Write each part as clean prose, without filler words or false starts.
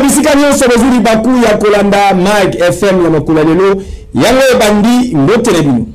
bisika nyonso bozuli baku ya kolanda Mag FM ya makula lelo yango bandi mbotele bino.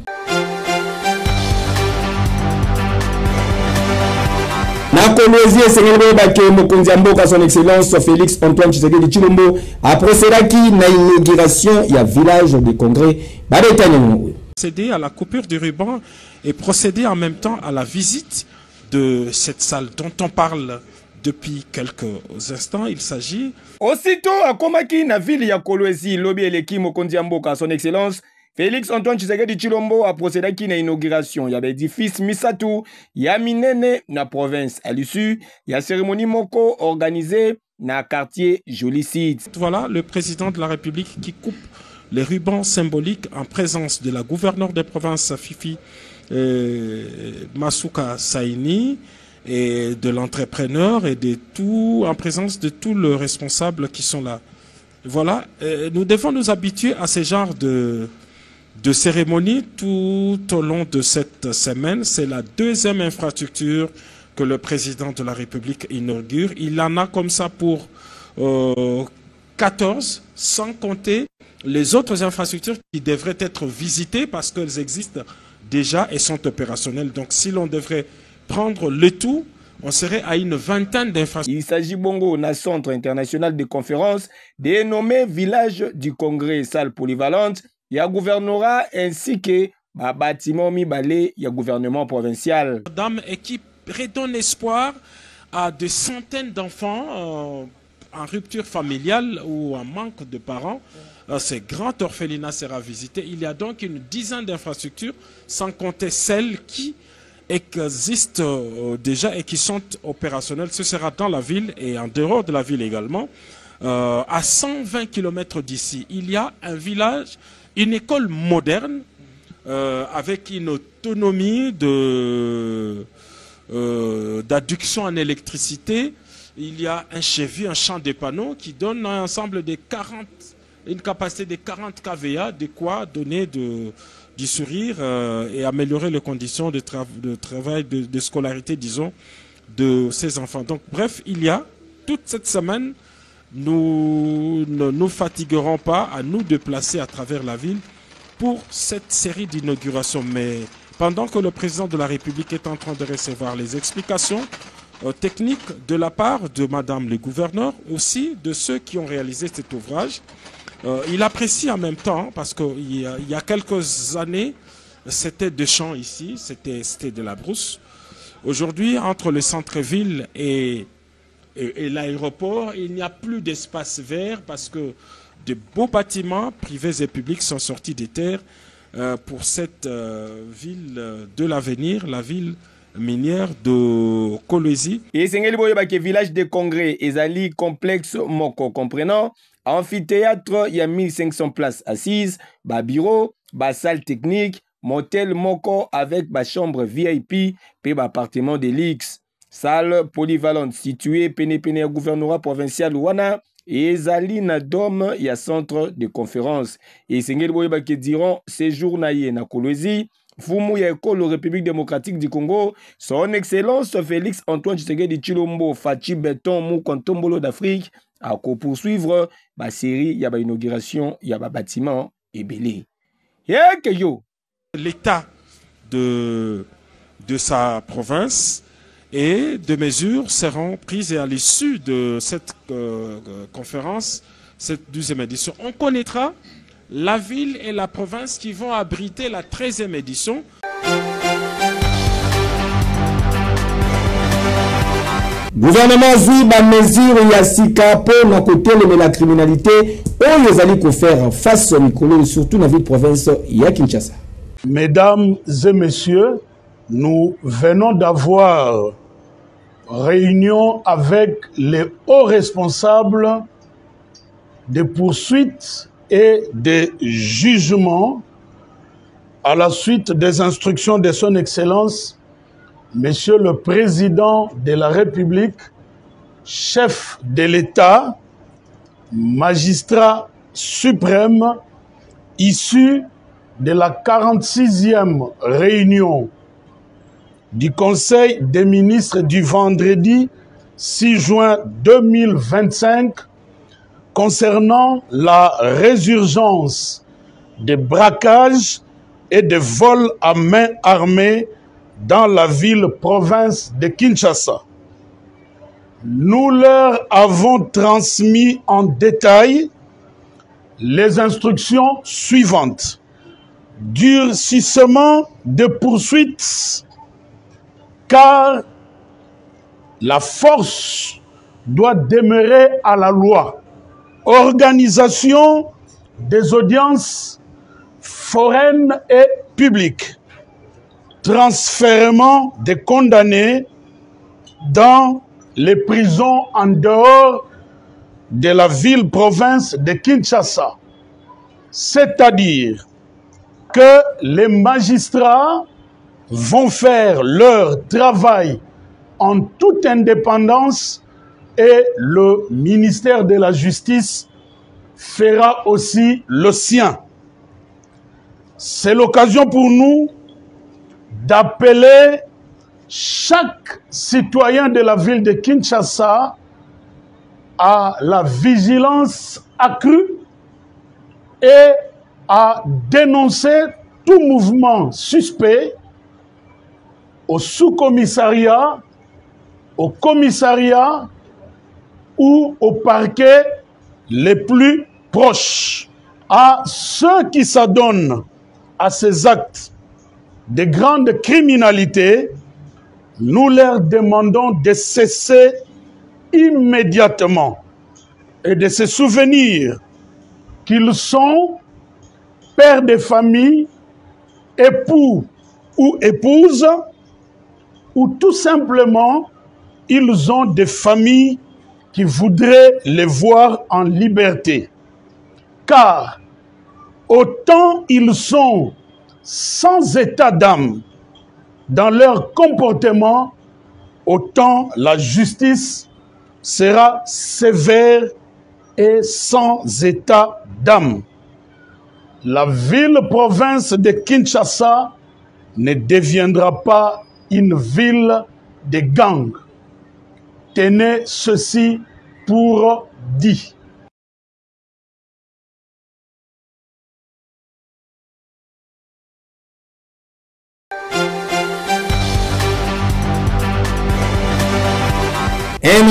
Na Kolwezi esengeli bake mokonzi ya mboka son excellence Félix Antoine Tshisekedi Tshilombo a procédé na inauguration ya village de congrès badetanye. Procéder à la coupure du ruban et procéder en même temps à la visite de cette salle dont on parle depuis quelques instants. Il s'agit aussitôt à Komaki na ville ya Kolwezi lobi eleki mokonzi ya mboka son excellence Félix Antoine Tshisekedi Tshilombo a procédé à na inauguration ya édifice Misatu ya minene na province. À l'issue ya cérémonie moko organisée na quartier Jolicide. Voilà le président de la République qui coupe les rubans symboliques en présence de la gouverneure des provinces Fifi Masuka Saini et de l'entrepreneur et de tout, en présence de tous les responsables qui sont là. Voilà, nous devons nous habituer à ce genre de cérémonie tout au long de cette semaine. C'est la deuxième infrastructure que le président de la République inaugure. Il en a comme ça pour 14, sans compter les autres infrastructures qui devraient être visitées parce qu'elles existent déjà et sont opérationnelles. Donc si l'on devrait prendre le tout, on serait à une vingtaine d'infrastructures. Il s'agit bongo na centre international de conférence dénommé Village du Congrès, salle polyvalente, ya gouvernorat ainsi que bâtiment mibale ya gouvernement provincial. Madame et qui redonne espoir à des centaines d'enfants en rupture familiale ou en manque de parents. Ces grands orphelinats sera visité. Il y a donc une dizaine d'infrastructures, sans compter celles qui existent déjà et qui sont opérationnelles. Ce sera dans la ville et en dehors de la ville également. À 120 km d'ici, il y a un village, une école moderne avec une autonomie d'adduction en électricité. Il y a un cheville, un champ de panneaux qui donne un ensemble de une capacité de 40 kVA, de quoi donner du sourire et améliorer les conditions de travail, de scolarité, disons, de ces enfants. Donc, bref, il y a toute cette semaine, nous ne nous fatiguerons pas à nous déplacer à travers la ville pour cette série d'inaugurations. Mais pendant que le président de la République est en train de recevoir les explications techniques de la part de Madame le gouverneur, aussi de ceux qui ont réalisé cet ouvrage, il apprécie en même temps, parce qu'il y a quelques années, c'était des champs ici, c'était de la brousse. Aujourd'hui, entre le centre-ville et l'aéroport, il n'y a plus d'espace vert parce que de beaux bâtiments privés et publics sont sortis des terres pour cette ville de l'avenir, la ville minière de Kolwezi. Et c'est un village de congrès, ezali complexe moko comprenant amphithéâtre, il y a 1500 places assises, ba bureau, ba salle technique, motel moko avec ba chambre VIP, pe ba appartement de luxe. Salle polyvalente située pene gouvernorat provincial wana et ezali na dome, il y a centre de conférence. Et sengeli boye ba ke diront séjour na ye na Kolwezi, Fumu ya école République démocratique du Congo, son excellence Félix Antoine Tshisekedi Tshilombo Fachi Béton Mou Kontombolo d'Afrique à poursuivre la série, il y a une inauguration, il y a un bâtiment et belé. L'état de sa province et des mesures seront prises à l'issue de cette conférence, cette 12e édition. On connaîtra la ville et la province qui vont abriter la 13e édition. Gouvernement zui ba mesure ya sika pour na côté la criminalité on les allait faire face au micro surtout dans la ville province ya Kinshasa. Mesdames et messieurs, nous venons d'avoir réunion avec les hauts responsables des poursuites et des jugements à la suite des instructions de son Excellence Monsieur le Président de la République, chef de l'État, magistrat suprême, issu de la 46e réunion du Conseil des ministres du vendredi 6 juin 2025, concernant la résurgence des braquages et des vols à main armée dans la ville-province de Kinshasa. Nous leur avons transmis en détail les instructions suivantes. Durcissement de poursuites, car la force doit demeurer à la loi. Organisation des audiences foraines et publiques. Transfèrement des condamnés dans les prisons en dehors de la ville-province de Kinshasa. C'est-à-dire que les magistrats vont faire leur travail en toute indépendance et le ministère de la Justice fera aussi le sien. C'est l'occasion pour nous d'appeler chaque citoyen de la ville de Kinshasa à la vigilance accrue et à dénoncer tout mouvement suspect au sous-commissariat, au commissariat ou au parquet les plus proches. À ceux qui s'adonnent à ces actes de grande criminalité, nous leur demandons de cesser immédiatement et de se souvenir qu'ils sont pères de famille, époux ou épouses, ou tout simplement, ils ont des familles qui voudraient les voir en liberté. Car autant ils sont sans état d'âme dans leur comportement, autant la justice sera sévère et sans état d'âme. La ville-province de Kinshasa ne deviendra pas une ville de gangs. Tenez ceci pour dit.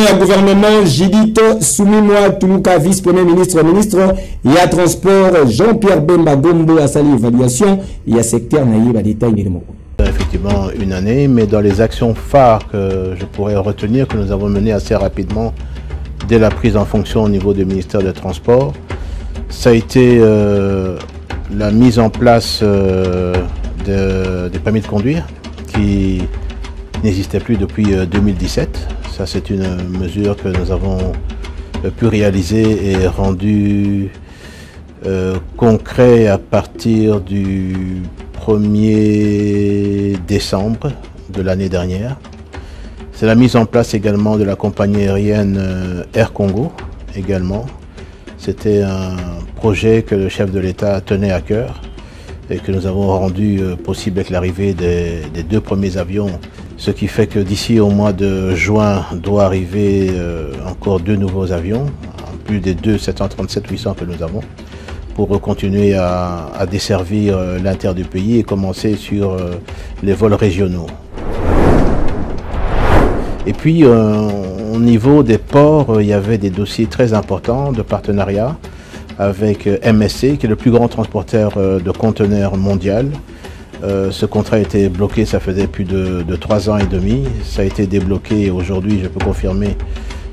Un gouvernement Judith Soumimwa Tuluka, vice-premier ministre, il y a transport Jean-Pierre Bemba Gombo à sali évaluation, il y a secteur naïe à détail. Effectivement une année, mais dans les actions phares que je pourrais retenir, que nous avons menées assez rapidement dès la prise en fonction au niveau du ministère des Transports, ça a été la mise en place des permis de conduire qui n'existait plus depuis 2017. Ça, c'est une mesure que nous avons pu réaliser et rendue concret à partir du 1er décembre de l'année dernière. C'est la mise en place également de la compagnie aérienne Air Congo également. C'était un projet que le chef de l'État tenait à cœur et que nous avons rendu possible avec l'arrivée des 2 premiers avions. Ce qui fait que d'ici au mois de juin doit arriver encore 2 nouveaux avions, en plus des 2 737-800 que nous avons, pour continuer à desservir l'intérieur du pays et commencer sur les vols régionaux. Et puis au niveau des ports, il y avait des dossiers très importants de partenariat avec MSC, qui est le plus grand transporteur de conteneurs mondial. Ce contrat a été bloqué, ça faisait plus de 3 ans et demi. Ça a été débloqué et aujourd'hui, je peux confirmer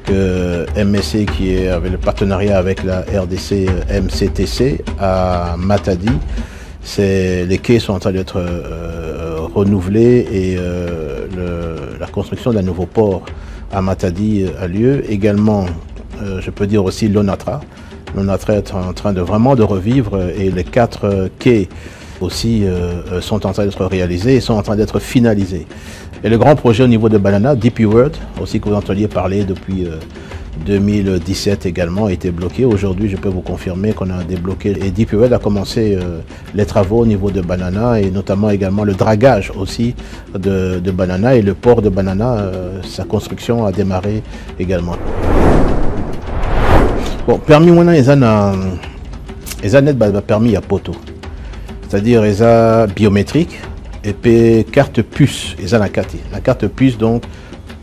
que MSC, qui avait le partenariat avec la RDC MCTC à Matadi, les quais sont en train d'être renouvelés et la construction d'un nouveau port à Matadi a lieu. Également, je peux dire aussi l'ONATRA. L'ONATRA est en train de vraiment de revivre et les 4 quais aussi sont en train d'être réalisés et sont en train d'être finalisés. Et le grand projet au niveau de Banana, DP World, aussi que vous entendiez parler depuis 2017 également, a été bloqué. Aujourd'hui, je peux vous confirmer qu'on a débloqué et DP World a commencé les travaux au niveau de Banana et notamment également le dragage aussi de Banana et le port de Banana, sa construction a démarré également. Bon, permis maintenant, ils ont net permis à poto. C'est-à-dire, ils ont biométrique et puis carte puce. Ils ont la carte puce, donc,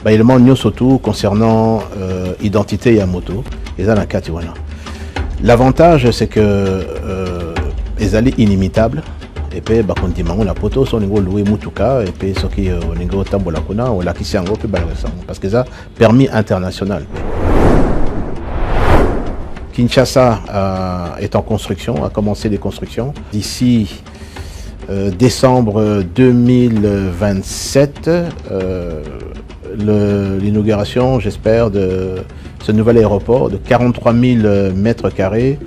élément nous surtout concernant identité et à moto. Ils ont la carte, voilà. L'avantage, c'est que ils allaient inimitables. Et puis, quand on dit la poto, on a loué Mutuka, et puis, on a tambola kuna, on a quitté en gros, parce que ça permis international. Kinshasa est en construction, a commencé les constructions. D'ici décembre 2027, l'inauguration, j'espère, de ce nouvel aéroport de 43 000 mètres carrés,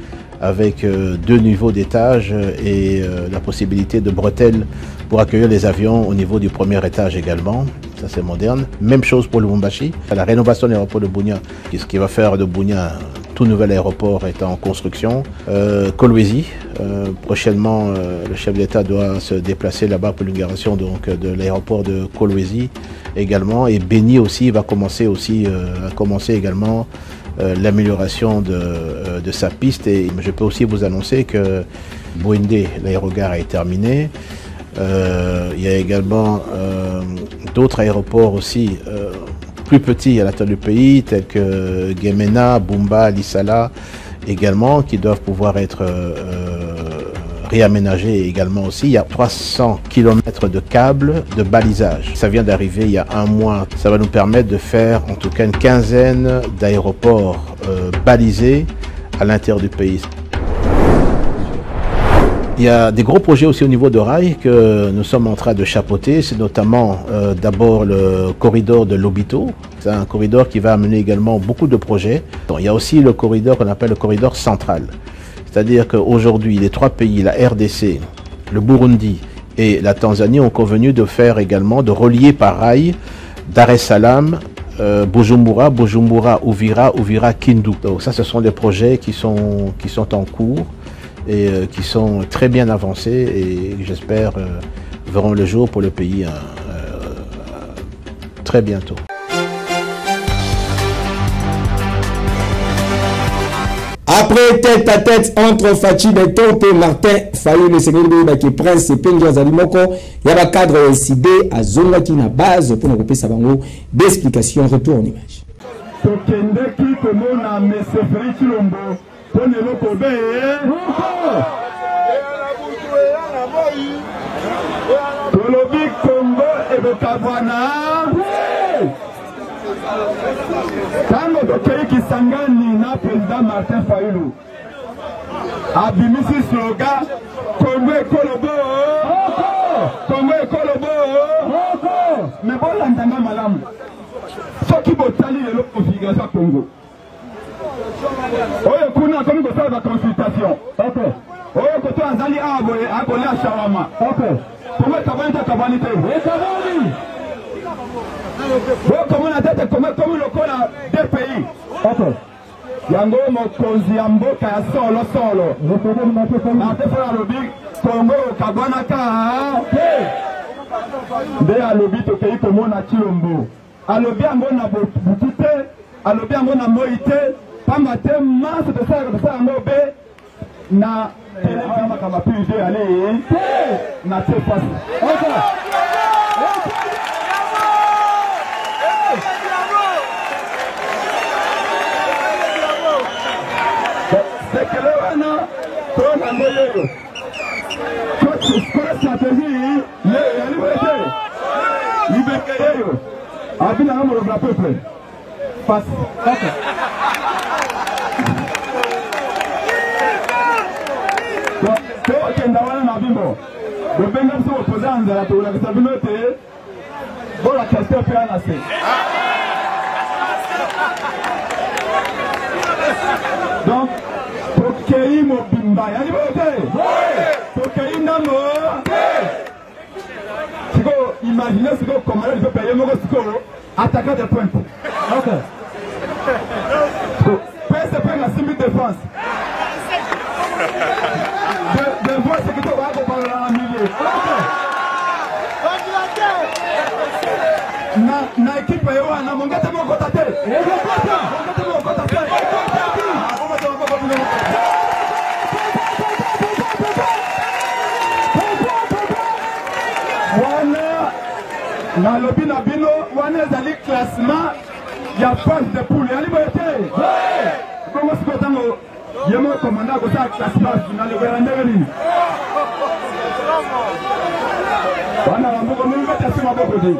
avec 2 niveaux d'étage et la possibilité de bretelles pour accueillir les avions au niveau du premier étage également. Ça, c'est moderne. Même chose pour Lubumbashi. La rénovation de l'aéroport de Bunia, ce qui va faire de Bunia un tout nouvel aéroport est en construction. Kolwezi, prochainement, le chef d'État doit se déplacer là-bas pour l'inauguration de l'aéroport de Kolwezi également. Et Beni aussi va commencer également l'amélioration de sa piste. Et je peux aussi vous annoncer que Bouindé, l'aérogare est terminé. Il y a également d'autres aéroports aussi plus petits à l'intérieur du pays, tels que Gemena, Bumba, Lissala également, qui doivent pouvoir être réaménagés également aussi. Il y a 300 km de câbles de balisage. Ça vient d'arriver il y a un mois. Ça va nous permettre de faire en tout cas une quinzaine d'aéroports balisés à l'intérieur du pays. Il y a des gros projets aussi au niveau de rail que nous sommes en train de chapeauter. C'est notamment d'abord le corridor de Lobito. C'est un corridor qui va amener également beaucoup de projets. Donc, il y a aussi le corridor qu'on appelle le corridor central. C'est-à-dire qu'aujourd'hui, les 3 pays, la RDC, le Burundi et la Tanzanie, ont convenu de faire également, de relier par rail Dar es Salaam, Bujumbura, Uvira, Uvira, Kindu. Donc ça, ce sont des projets qui sont en cours et qui sont très bien avancés et j'espère verront le jour pour le pays très bientôt. Après tête à tête entre Fachi Beton et Martin Fayou, le Sénégal qui Prince et Pendio Zalimoko, il y a un cadre SID à Zonga qui n'a base pour nous couper sa bango d'explication. Retour en image. Tango Dokei Kisangani na président Martin Fayulu abimisi slogan Congo Ekolobo Congo Ekolobo mais bon l'entanga malamu soki botali lelo configuration Congo oyo kuna comme botali ba consultation oyo koto azali aboye abole a shawama Congo kabani te kabani. Comme on a tête comme le col à 2 pays. Yango mokonzi ya mboka ya solo. Martin Fayulu Congo Kabwanaka. Nde alobi tokei komona Chilombo. Alobi yango na butute, alobi yango na moite, pamba te masse de ça yango be na télévision kama PUD aller na te face. C'est que là, on a un peu de stratégie, la liberté. Après, on a un peuple. Face. Donc, on a un bimbo. Le Bengal se oppose à la tour, la stabilité. Bon, la question fait un assez. Donc, Tokei Mobimba, y'a dit Tokei Namo. Siko, imaginez Siko comment il peut payer mon Siko attaquant des pointes. Ok. PSP a 6 000 défense. De voir ce qui te va parler dans la milieu. Na équipe, on a mon gâteau mon côté. na lobi na bino wana ezali classement ya phase de poule ya liberté bongo siko tango yemo komanda ko sa classement final ko ya ndenge nini wana bambuko mimi beta sima boko di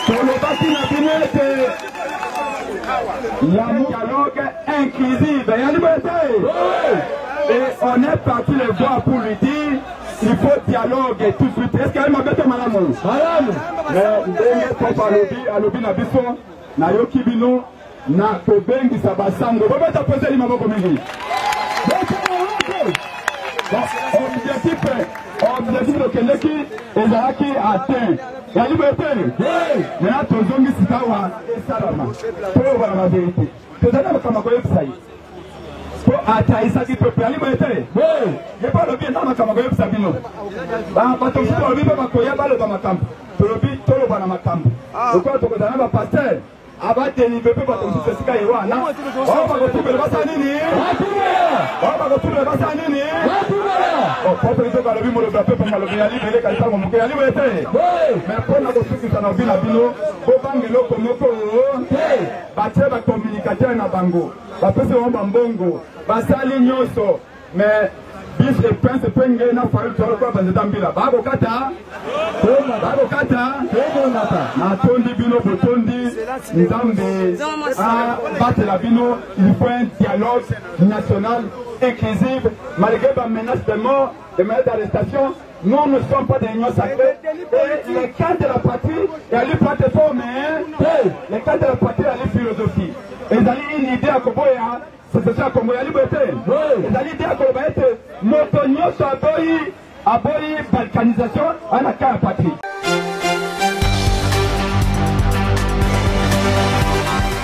tolobaki na bino ete ya dialogue inclusive ya liberté et on est parti les voir pour lui dire il faut dialogue tout de suite. Est-ce qu'il y a un bête malamou? Mais ndenge papa alobi na biso na yoki bino na kobengi sabasango. Bobeta poser maboko mingi. Objectif de Kendeki ezalaki atteint. Ya liberté. Maintenant tozongi sikawa esalama. Pour voir la vérité. Tozana kama koyebisa yi. Ataisaki peuple ya liberté. Je parle bien dans ma camarade Sabino. Bato sito lobi ba koya balo ba makambo. Tolobi tolo bana makambo. Pourquoi to kodana ba pasteur abate ni bebe bato sito sika yewa na. O ba ko tubele basa nini? O ba ko tubele basa nini? O peuple to balobi mo le peuple ngalo ya libéré ka tango mo ya liberté. Mais pour na ko tukisa na bina bino, ko bangelo ko moko. Batie ba communicateur na bango. Ba pese wa mbongo. Basali nyoso mais bis et prince penge na faru tolo kwa bazitambila babo kata na tondi bino botondi nzambe battre la bino il faut un dialogue national inclusif malgré la menace de mort de menace d'arrestation. Nous ne sommes pas des unions sacrées et les cas de la patrie et à lui plateforme les cas de la patrie à lui philosophie et d'aller une idée à Koboya. C'est ça comme la liberté. C'est-à-dire qu'on va être motonio sur aboyi balkanisation à la carte patrie.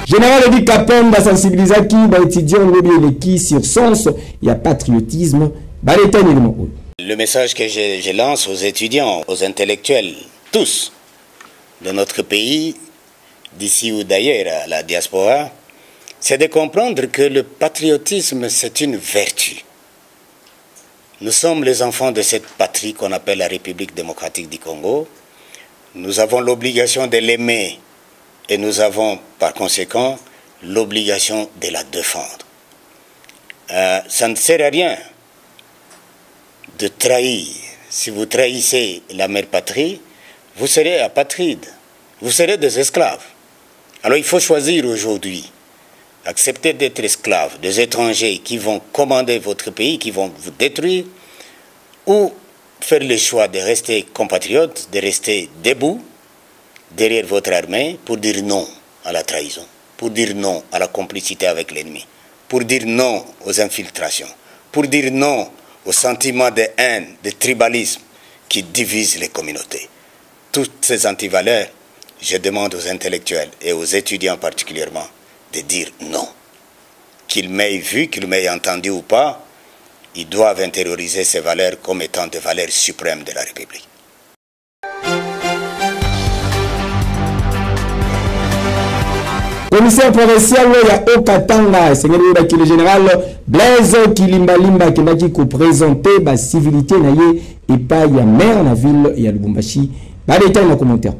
Général Edi Kapemba sensibilisaki ba étudiants qui sur sens il y a patriotisme ba l'état élément. Le message que je lance aux étudiants, aux intellectuels, tous de notre pays, d'ici ou d'ailleurs à la diaspora, c'est de comprendre que le patriotisme, c'est une vertu. Nous sommes les enfants de cette patrie qu'on appelle la République démocratique du Congo. Nous avons l'obligation de l'aimer et nous avons par conséquent l'obligation de la défendre. Ça ne sert à rien de trahir. Si vous trahissez la mère patrie, vous serez apatrides, vous serez des esclaves. Alors il faut choisir aujourd'hui. Acceptez d'être esclaves des étrangers qui vont commander votre pays, qui vont vous détruire, ou faire le choix de rester compatriotes, de rester debout derrière votre armée pour dire non à la trahison, pour dire non à la complicité avec l'ennemi, pour dire non aux infiltrations, pour dire non aux sentiments de haine, de tribalisme qui divisent les communautés. Toutes ces antivaleurs, je demande aux intellectuels et aux étudiants particulièrement, de dire non. Qu'ils m'aient vu, qu'ils m'aient entendu ou pas, ils doivent intérioriser ces valeurs comme étant des valeurs suprêmes de la République. Commissaire provincial ya Okatanga, le général Blaise Kilimbalimba qui m'a dit qu'on présentait la civilité et pas ya maire na ville ya Lubumbashi. Ba détail dans commentaire.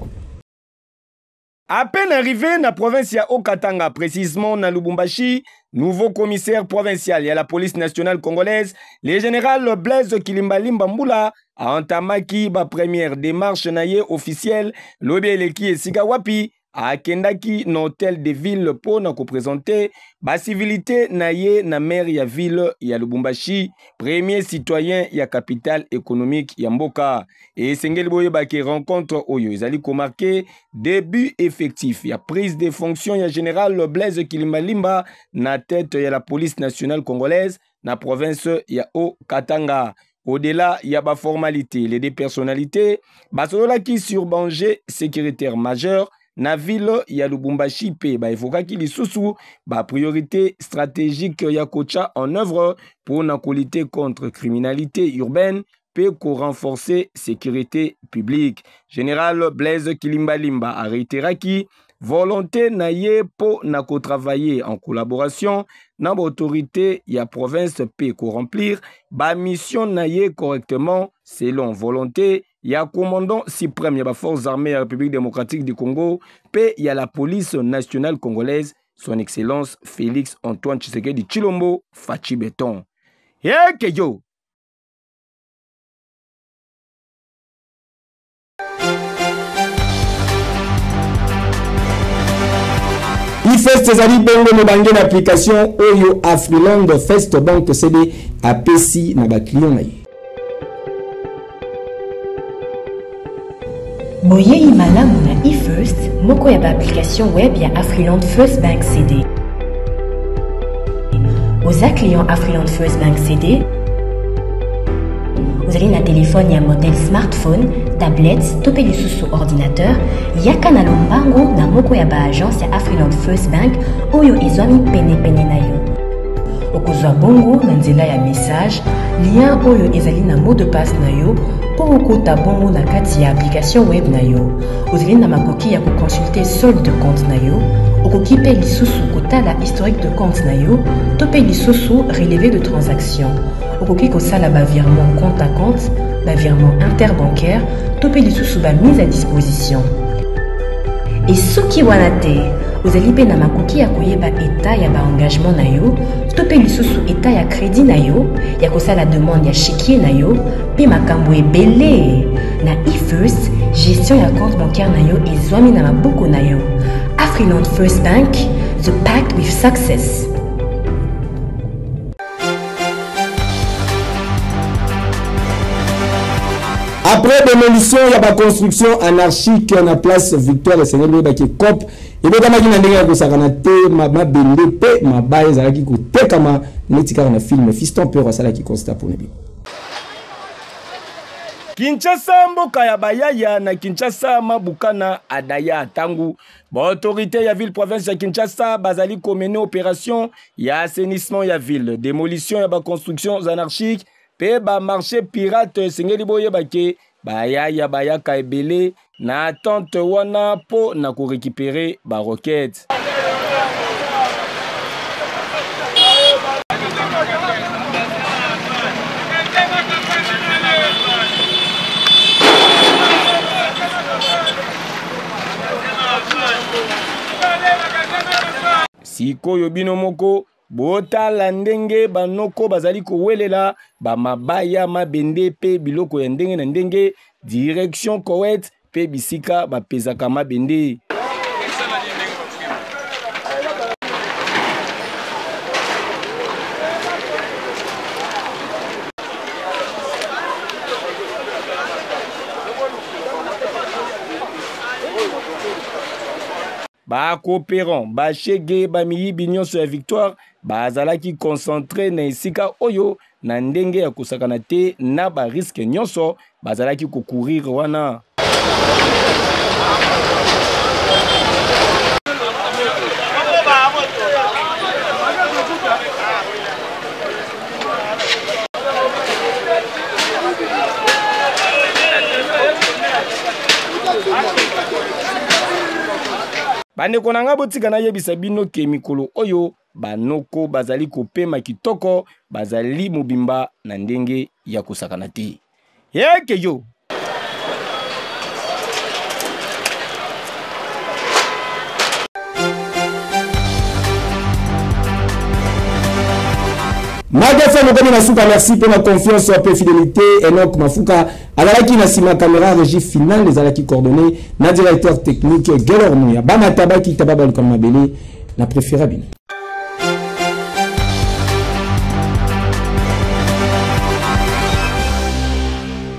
À peine arrivé dans la province de Okatanga, précisément dans Lubumbashi, nouveau commissaire provincial et à la police nationale congolaise, le général Blaise Kilimbalimba Mboula a entamé la première démarche officielle, l'Obéleki et Sigawapi, à Kendaki, dans l'hôtel de ville pour nous présenter la civilité naye na maire ya ville ya Lubumbashi, premier citoyen ya capitale économique ya Mboka. Et Sengel Boyeba qui rencontre Oyo, ils allaient marquer début effectif ya prise de fonction ya général Blaise Kilimbalimba na tête ya la police nationale congolaise na province ya Okatanga. Au-delà, il y a des formalités, les deux personnalités, basolola qui sur danger sécuritaire majeur. Na ville ya Lubumbashi pe ba evokaki lisusu ba priorité stratégique ya kocha en œuvre pour na lutter contre criminalité urbaine pe ko renforcer sécurité publique. Général Blaise Kilimbalimba a réitéré volonté na ye po na ko travailler en collaboration na autorité ya province pe ko remplir ba mission na ye correctement selon volonté ya commandant suprême ya forces armées ya République démocratique du Congo pe ya la police nationale congolaise son excellence Félix Antoine Tshisekedi Tshilombo Fachi Beton. Yeke yo. IFEST ezali bongo mobange na application oyo Afriland First Bank CD apesi na ba client na ye. Boyei malamu na IFirst moko ya ba application web ya Afriland First Bank CD. Oza client Afriland First Bank CD. Vous allez na téléphone ya modèle smartphone, tablette, topé lisusu ordinateur, yaka na lombango na moko ya ba agence ya Afriland First Bank oyo ezwami pene na yo. Okozwa bongo na nzela ya message, lien oyo ezali na mot de passe na yo pour okota bongo na kati ya application web na yo. Ozali na makoki ya consulter solde de compte na yo, okoki pe lisusu kotala historique de compte na yo, topé lisusu relevé de transaction. Okoki kosala ba virement compte à compte, ba virement interbancaire, topé lisusu ba mise à disposition. Et soki wana te, ozali pe na makoki ya koyeba état ya ba engagement na yo, topé lisusu état ya crédit na yo, ya kosala demande ya chéquier na yo, pe makambo ebele. Na IFirst, gestion ya compte bancaire na yo ezwami na maboko na yo. Afriland First Bank, the pact with success. Après démolition, il y a la construction anarchique à la place Victoire et Seigneur Baki Cop. Et bien, quand on a dit que ma bende pe ma baie zalaki ko te kama netika na film Fiston Peur sala qui constate pour nebi. Kinshasa mboka ya bayaya na Kinshasa mabukana adaya tangu ba autorité ya ville province ya Kinshasa bazali ko mener opération ya assainissement ya ville, démolition ya ba constructions anarchiques pe ba marché pirate sengeli boye bake bayaya bayaka ebele na attente wana po na ko récupérer ba roquette. Sikoyo bino moko bota la ndenge banoko bazali kowelela ba mabaya mabende pe biloko ya ndenge na ndenge direction Koweït pe bisika ba pezaka mabende. Ba coopérant, ba chege, ba miyi binyon sur la victoire, ba azalaki concentré na esika oyo na ndenge ya kosakana te na ba risque nyonso, ba azalaki kokurir wana. Bandeko nanga botika na yebisa bino ke mikolo oyo banoko bazali kopema kitoko bazali mobimba na ndenge ya kosakana te. Yeke yo. Magafa Mokomi Masuka, merci pour la confiance et fidélité. Enoch Mafuka, Alaki Nasima caméra régie finale, les Alaki coordonnées, na directeur technique Gelormouya, Bama Tabaki Tababal Kamabele, la préférable.